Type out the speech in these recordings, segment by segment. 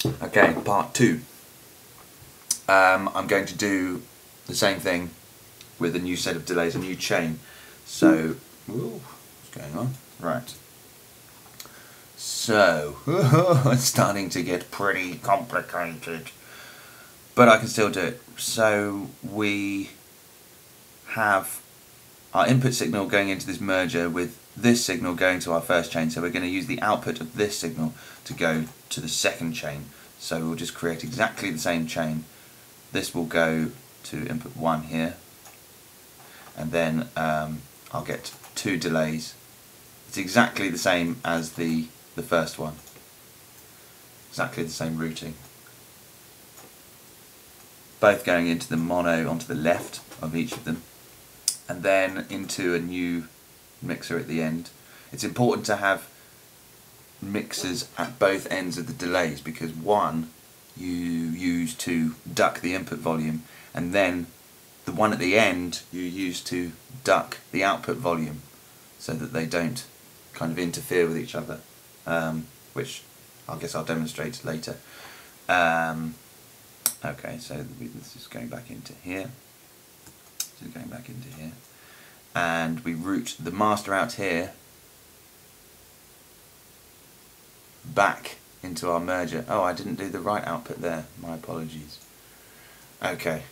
Okay, part 2. I'm going to do the same thing with a new set of delays, a new chain. So, what's going on? Right. So, it's starting to get pretty complicated, but I can still do it. So, we have our input signal going into this merger with this signal going to our first chain, so we're going to use the output of this signal to go to the second chain. So we'll just create exactly the same chain. This will go to input 1 here, and then I'll get 2 delays. It's exactly the same as the first one, exactly the same routing, both going into the mono onto the left of each of them, and then into a new mixer at the end. It's important to have mixers at both ends of the delays, because one you use to duck the input volume, and then the one at the end you use to duck the output volume, so that they don't kind of interfere with each other, which I guess I'll demonstrate later. Okay, so this is going back into here. This is going back into here, and we route the master out here back into our merger. Oh, I didn't do the right output there, my apologies. Okay,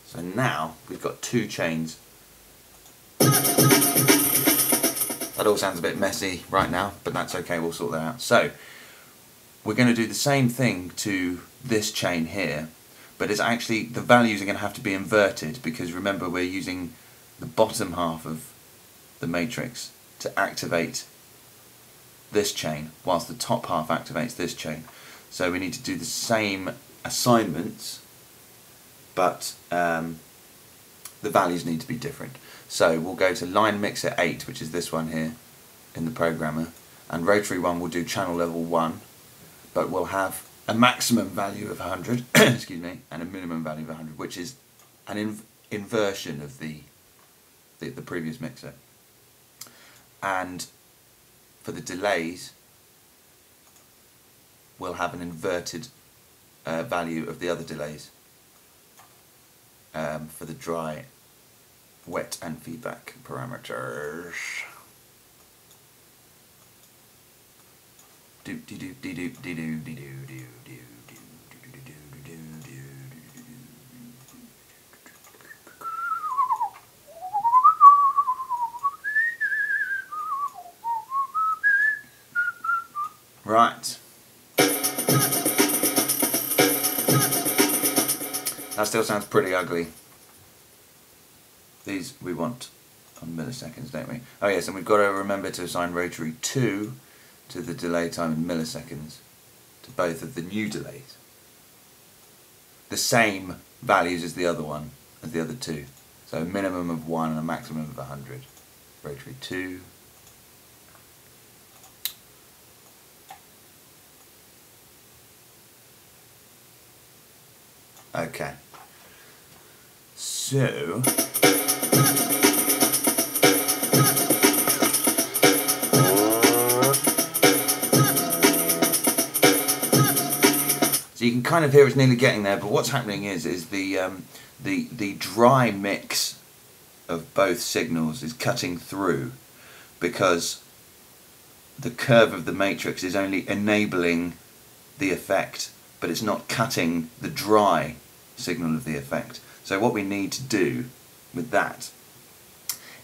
so now we've got 2 chains. That all sounds a bit messy right now, but that's okay, we'll sort that out. So we're going to do the same thing to this chain here, but it's actually, the values are going to have to be inverted, because remember, we're using the bottom half of the matrix to activate this chain, whilst the top half activates this chain. So we need to do the same assignments, but the values need to be different. So we'll go to line mixer 8, which is this one here in the programmer, and rotary 1 will do channel level 1, but we'll have a maximum value of 100 excuse me, and a minimum value of 100, which is an inversion of the previous mixer. And for the delays, we'll have an inverted value of the other delays for the dry, wet and feedback parameters. Right. That still sounds pretty ugly. These we want on milliseconds, don't we? Oh yes, and we've got to remember to assign rotary 2 to the delay time in milliseconds to both of the new delays. The same values as the other one, as the other 2. So a minimum of 1 and a maximum of 100. Rotary 2. Okay. So you can kind of hear it's nearly getting there, but what's happening is the dry mix of both signals is cutting through, because the curve of the matrix is only enabling the effect, but it's not cutting the dry signal of the effect. So what we need to do with that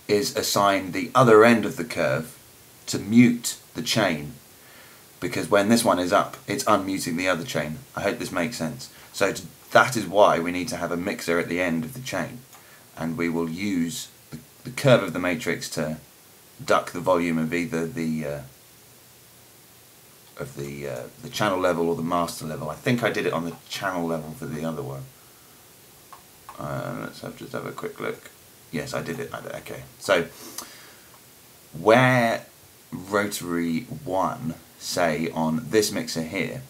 is assign the other end of the curve to mute the chain, because when this one is up, it's unmuting the other chain. I hope this makes sense. So that is why we need to have a mixer at the end of the chain, and we will use the curve of the matrix to duck the volume of either the channel level or the master level. I think I did it on the channel level for the other one. Let's just have a quick look. Yes, I did it. Okay, so where rotary 1, say on this mixer here,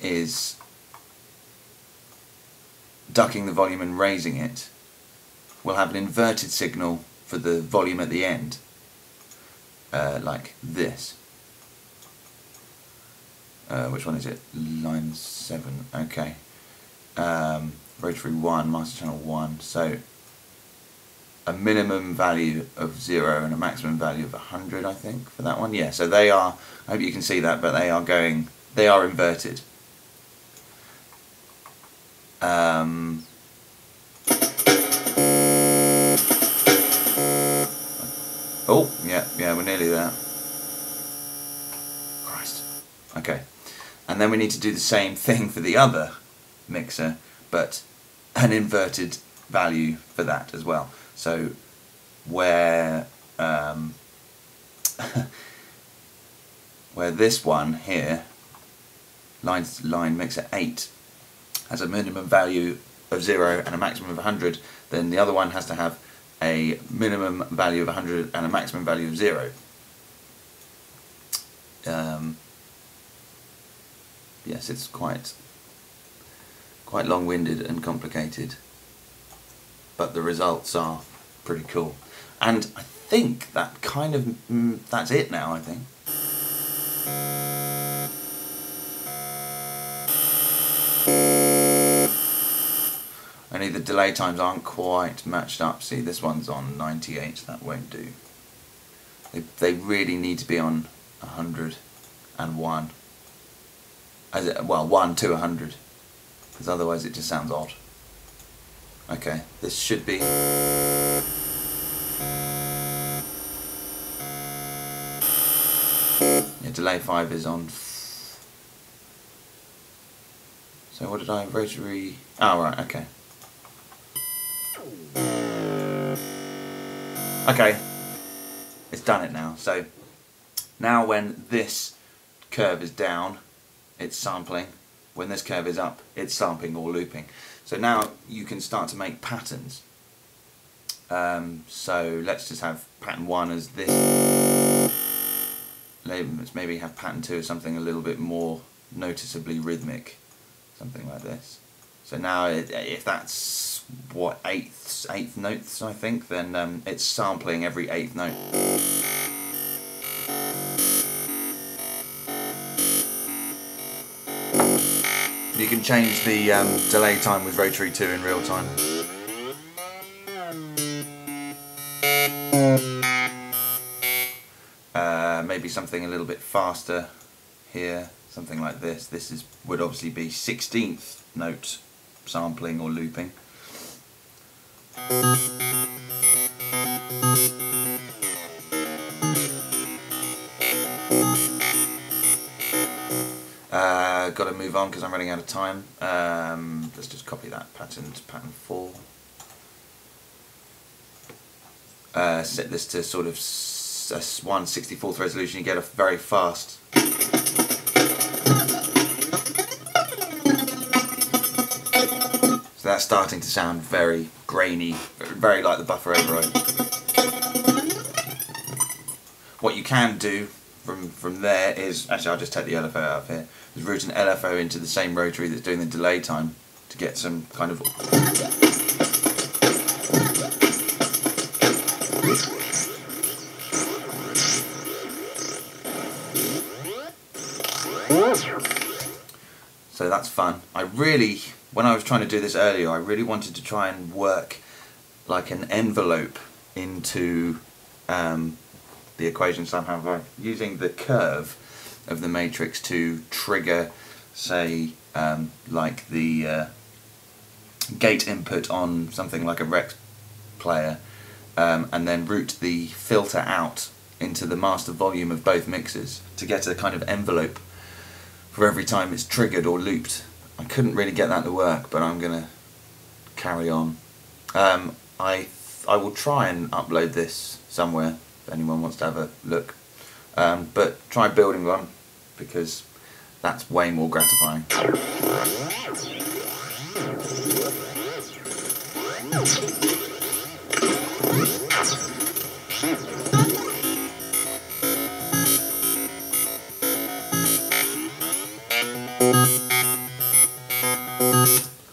is ducking the volume and raising it, we'll have an inverted signal for the volume at the end, like this. which one is it? Line 7. Okay. Rotary 1, master channel 1. So a minimum value of 0 and a maximum value of 100, I think, for that one. Yeah, so they are, I hope you can see that, but they are inverted. Oh, yeah, we're nearly there. Christ. Okay. And then we need to do the same thing for the other mixer, but an inverted value for that as well. So where where this one here, line mixer 8, has a minimum value of 0 and a maximum of 100, then the other one has to have a minimum value of 100 and a maximum value of 0. Yes, it's quite long-winded and complicated, but the results are pretty cool. And I think that kind of that's it now, I think. Only the delay times aren't quite matched up. See, this one's on 98, that won't do. They really need to be on 101. Well, 1 to 100, because otherwise it just sounds odd. Okay, this should be... Yeah, delay 5 is on... So what did I... Rotary... Oh, right, okay. Okay, it's done it now. So now when this curve is down, it's sampling. When this curve is up, it's sampling or looping. So now you can start to make patterns. So let's just have pattern 1 as this. Let's maybe have pattern 2 as something a little bit more noticeably rhythmic, something like this. So now if that's what, eighth notes, I think, then it's sampling every 8th note. You can change the delay time with Rotary 2 in real time. Maybe something a little bit faster here, something like this. This would obviously be 16th note sampling or looping. Got to move on because I'm running out of time. Let's just copy that pattern to pattern 4. Set this to sort of 1/64th resolution. You get a very fast. So that's starting to sound very grainy, very like the buffer override. What you can do from there is, actually I'll just take the LFO out of here, is route an LFO into the same rotary that's doing the delay time to get some kind of... So that's fun. When I was trying to do this earlier, I really wanted to try and work like an envelope into the equation somehow by using the curve of the matrix to trigger, say, like the gate input on something like a Rex player, and then route the filter out into the master volume of both mixers to get a kind of envelope for every time it's triggered or looped. I couldn't really get that to work, but I'm going to carry on. I will try and upload this somewhere if anyone wants to have a look. But try building one, because that's way more gratifying.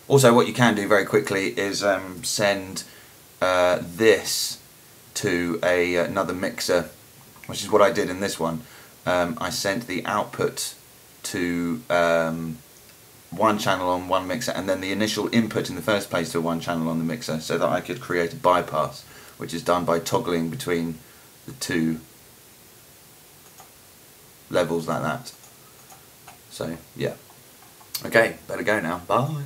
Also, what you can do very quickly is send this to another mixer, which is what I did in this one. I sent the output to one channel on one mixer, and then the initial input in the first place to one channel on the mixer, so that I could create a bypass, which is done by toggling between the two levels like that. So yeah. Okay, better go now. Bye.